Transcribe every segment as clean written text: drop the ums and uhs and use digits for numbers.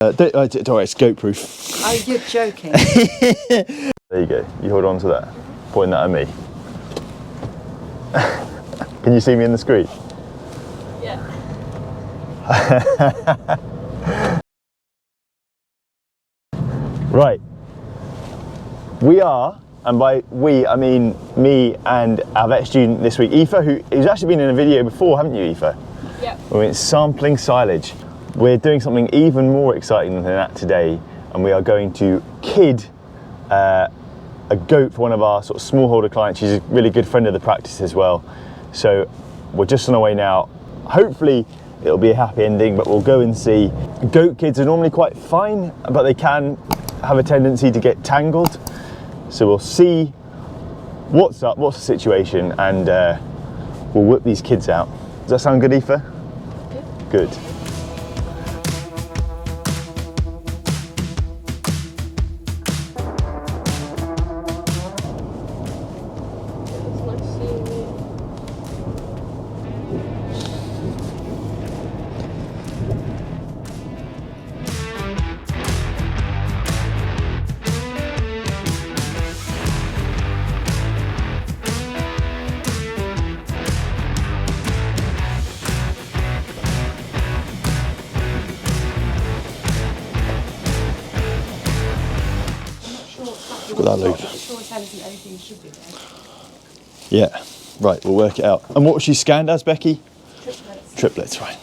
Don't worry, it's goat proof. Oh, you're joking. There you go. You hold on to that. Point that at me. Can you see me in the screen? Yeah. Right. We are, and by we I mean me and our vet student this week, Aoife, who's actually been in a video before, haven't you, Aoife? Yep. We went sampling silage. We're doing something even more exciting than that today, and we are going to kid a goat for one of our sort of smallholder clients. She's a really good friend of the practice as well. So we're just on our way now. Hopefully it'll be a happy ending, but we'll go and see. Goat kids are normally quite fine, but they can have a tendency to get tangled. So we'll see what's up, what's the situation, and we'll whip these kids out. Does that sound good, Aoife? Yeah. Good. That loop. Yeah, right, we'll work it out. And what was she scanned as, Becky? Triplets. Triplets, right.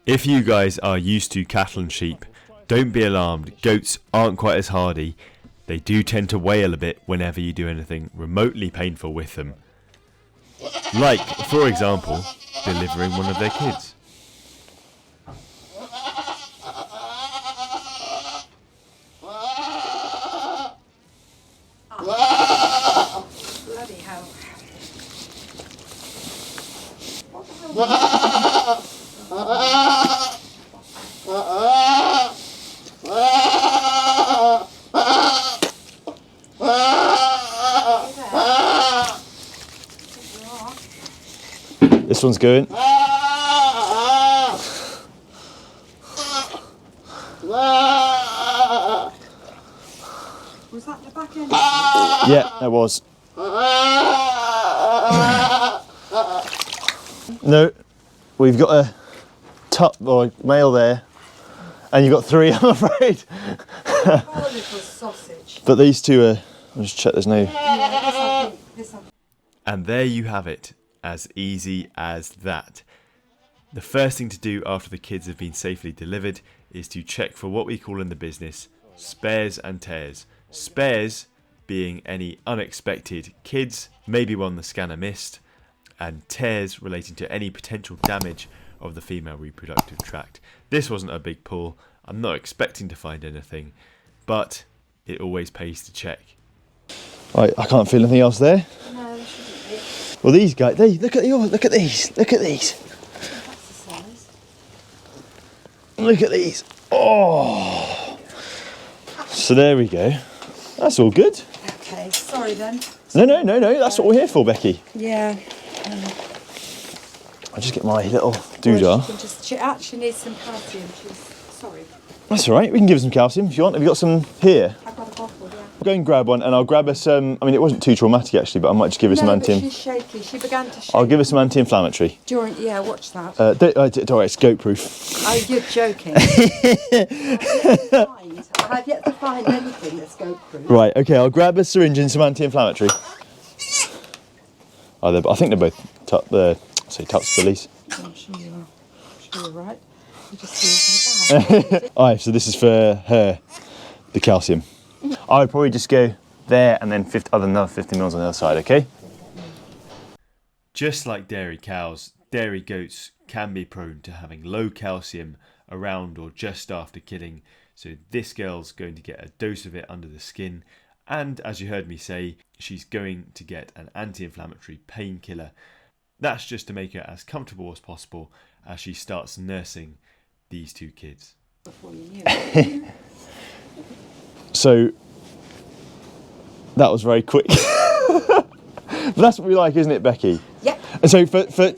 If you guys are used to cattle and sheep, don't be alarmed. Goats aren't quite as hardy. They do tend to wail a bit whenever you do anything remotely painful with them. Like, for example, delivering one of their kids. Bloody hell. This one's going. Was that the back end? Yeah, that was. No, we've got a tup or male there, and you've got three, I'm afraid. Oh, little sausage. But these two are. I'll just check there's no. Yeah, this one. And there you have it, as easy as that. The first thing to do after the kids have been safely delivered is to check for what we call in the business spares and tears. Spares being any unexpected kids, maybe one the scanner missed, and tears relating to any potential damage of the female reproductive tract. This wasn't a big pull. I'm not expecting to find anything, but it always pays to check. Right, I can't feel anything else there. No, there shouldn't be. Well, these guys, look at these. Look at these. That's the size. Look at these. Oh. So there we go. That's all good. Okay, sorry then. No. That's what we're here for, Becky. Yeah. I'll just get my little doodah. She actually needs some calcium. Sorry. That's all right. We can give her some calcium if you want. Have you got some here? I've got a bottle, yeah. I'll go and grab one, and I'll grab her some. I mean, it wasn't too traumatic actually, but I might just give her some But she's shaky. She began to shake. I'll give her some anti-inflammatory. Yeah, watch that. Don't worry, it's goat proof. Oh, you're joking. I've yet to find anything that's goat proof. Right. Okay. I'll grab a syringe and some anti-inflammatory. I think they're both tups, Billies. I'm sure you are. I'm sure you're right. You just see it in the bag. Alright, so this is for her, the calcium. I would probably just go there and then another 50 mils on the other side, okay? Just like dairy cows, dairy goats can be prone to having low calcium around or just after kidding, so this girl's going to get a dose of it under the skin, and as you heard me say, she's going to get an anti-inflammatory painkiller. That's just to make her as comfortable as possible as she starts nursing these two kids. Before you knew it. So that was very quick. But that's what we like, isn't it, Becky? Yep. And so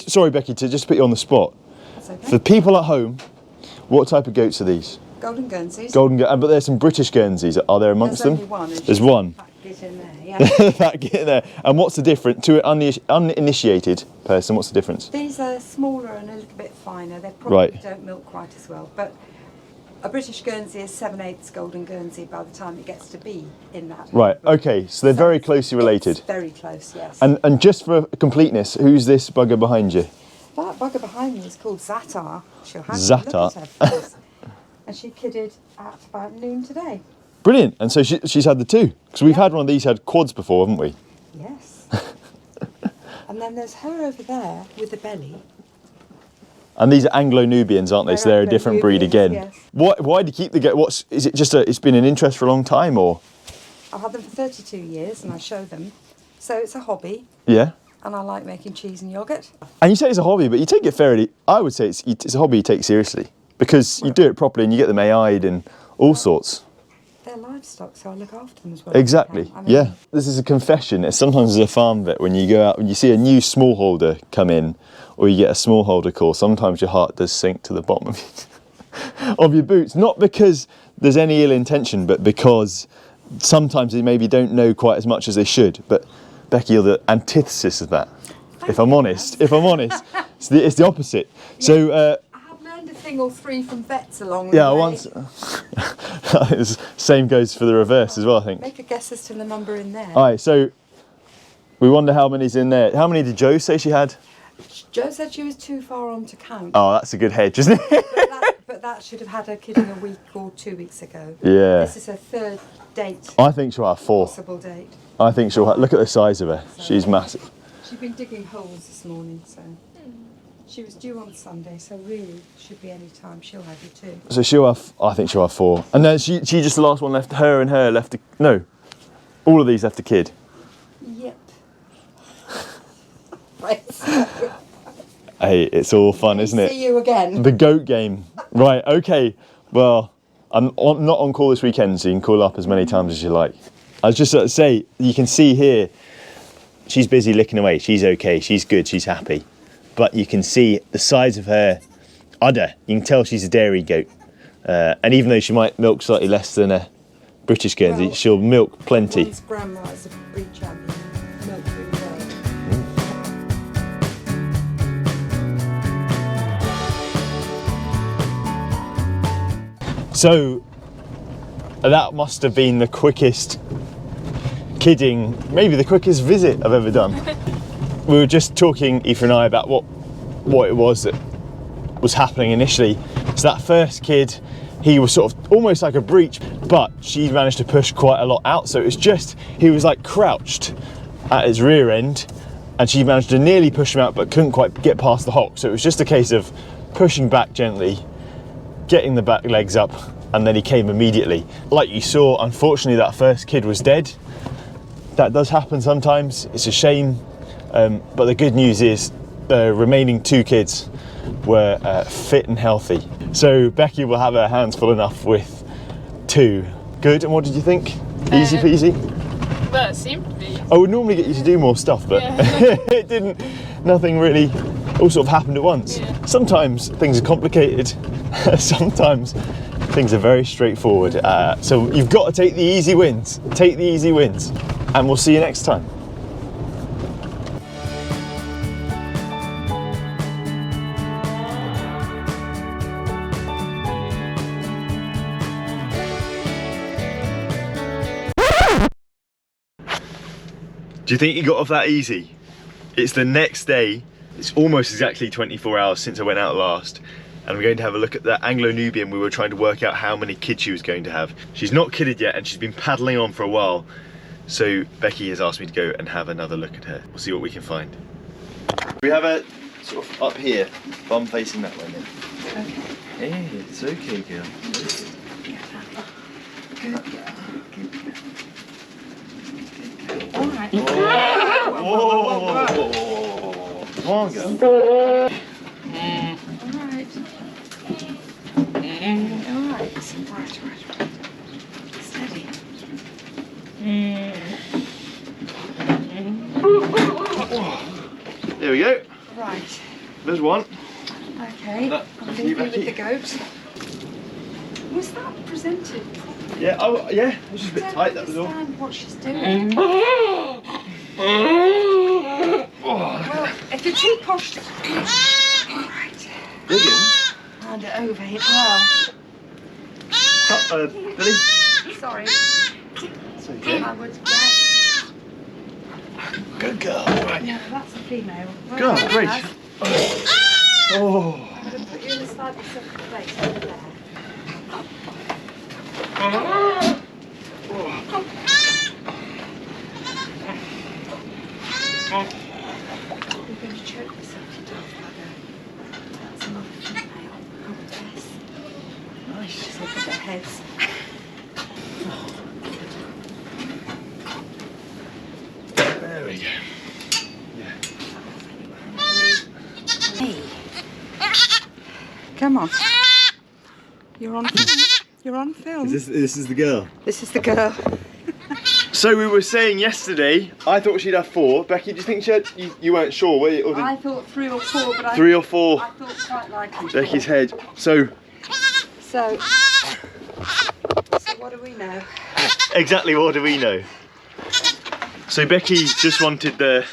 sorry, Becky, to just put you on the spot. That's okay. For people at home, what type of goats are these? Golden Guernseys. But there's some British Guernseys. Are there amongst There's them? only one. There's one. Get in there, yeah. That get in there. And what's the difference to an uninitiated person? What's the difference? These are smaller and a little bit finer. They probably Right. don't milk quite as well. But a British Guernsey is 7/8 Golden Guernsey by the time it gets to be in that. Right. Okay. So they're very closely related. It's very close, yes. And just for completeness, who's this bugger behind you? That bugger behind me is called Zatar. She'll have Zatar. to look at her first. And she kidded at about noon today. Brilliant. And so she's had the two. Because we've had one of these, had quads before, haven't we? Yes. And then there's her over there with the belly. And these are Anglo-Nubians, aren't they? So they're a different breed again. Yes. Why do you keep the goat? Is it just it's been an interest for a long time, or? I've had them for 32 years and I show them. So it's a hobby. Yeah. And I like making cheese and yoghurt. And you say it's a hobby, but you take it fairly. I would say it's a hobby you take seriously because you do it properly and you get them AI'd and all sorts. They're livestock, so I look after them as well. Exactly. Yeah. This is a confession. It's sometimes as a farm vet, when you go out and you see a new smallholder come in, or you get a smallholder call, sometimes your heart does sink to the bottom of your boots. Not because there's any ill intention, but because sometimes they maybe don't know quite as much as they should. But Becky, you're the antithesis of that. If I'm honest, it's the opposite. Yeah. So. I have learned a thing or three from vets along the way. Once. Same goes for the reverse as well, I think. Make a guess as to the number in there. All right, so we wonder how many's in there. How many did Jo say she had? Jo said she was too far on to count. Oh, that's a good hedge, isn't it? But that should have had her kidding a week or 2 weeks ago. Yeah. This is her third date. I think she'll have 4. Possible date. I think she'll have. Look at the size of her. She's massive. She's been digging holes this morning, so she was due on Sunday, so really should be any time. She'll have you too. So she'll have. I think she'll have 4. And then she just the last one left. Her and her left. No, all of these left a kid. Yep. Right. Hey, it's all fun, isn't it? See you again. The goat game. Right. Okay. Well, I'm not on call this weekend, so you can call up as many times as you like. I was just about to say, you can see here, she's busy licking away. She's okay. She's good. She's happy. But you can see the size of her udder. You can tell she's a dairy goat. And even though she might milk slightly less than a British Guernsey, Well, she'll milk plenty. One's grandma is a breed champion. Milk really well. So that must have been the quickest kidding, maybe the quickest visit I've ever done. We were just talking, Aoife and I, about what it was that was happening initially. So that first kid, he was sort of almost like a breech, but she managed to push quite a lot out. So it was just, he was like crouched at his rear end and she managed to nearly push him out, but couldn't quite get past the hock. So it was just a case of pushing back gently, getting the back legs up, and then he came immediately. Like you saw, unfortunately that first kid was dead. That does happen sometimes, it's a shame. But the good news is the remaining 2 kids were fit and healthy. So Becky will have her hands full enough with 2. Good, and what did you think? Easy peasy? Well, it seemed to be. I would normally get you to do more stuff, but Yeah. it didn't, nothing really, all sort of happened at once. Yeah. Sometimes things are complicated, sometimes things are very straightforward. So you've got to take the easy wins, and we'll see you next time. Do you think you got off that easy? It's the next day. It's almost exactly 24 hours since I went out last. And we're going to have a look at the Anglo-Nubian. We were trying to work out how many kids she was going to have. She's not kidded yet and she's been paddling on for a while. So Becky has asked me to go and have another look at her. We'll see what we can find. We have her sort of up here, bum facing that way then. Okay. Hey, it's okay, girl. Good girl. All right. Whoa! Come on, girl. All right. All right. Right. Steady. There we go. Right. There's one. Okay. That- I'll leave you with Becky. the goat. Was that presented properly? Yeah, oh, yeah, it was just a bit tight, that was all. I don't understand what she's doing. Well, if you're too posh to... Right. Diggins? Hand it over here. Well, Billy? sorry. It's okay. I would guess... Good girl. Right. No, that's a female. Well, Good, done, great. lads. Oh. I'm going to put you in the slightly separate place over there. You're going to choke yourself to death, bugger. That's another female. I would guess. Nice. Just look at their heads. There we go. Me. Come on. You're on film. You're on film. This is the girl. This is the girl. So we were saying yesterday, I thought she'd have 4. Becky, do you think she had, you weren't sure, were you? Or did, I thought 3 or 4, but 3 or 4? I thought quite likely. Becky's head. So So what do we know? exactly what do we know? So Becky just wanted a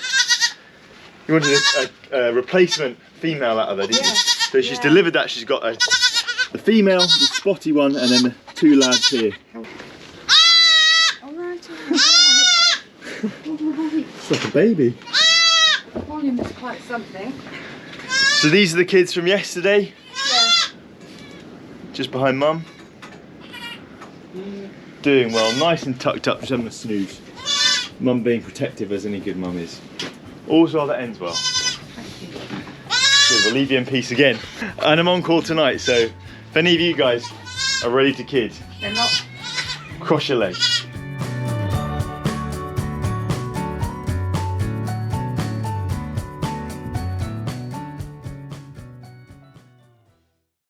replacement female out of her, didn't you? So she's delivered that. She's got the female, the spotty one, and then the 2 lads here. All right. It's like a baby. The volume is quite something. So these are the kids from yesterday, Yeah. just behind Mum. Doing well, nice and tucked up, just having a snooze. Mum being protective as any good mum is. All's well that ends well. Good, we'll leave you in peace again. And I'm on call tonight, so if any of you guys are ready to kid, They're not. cross your legs.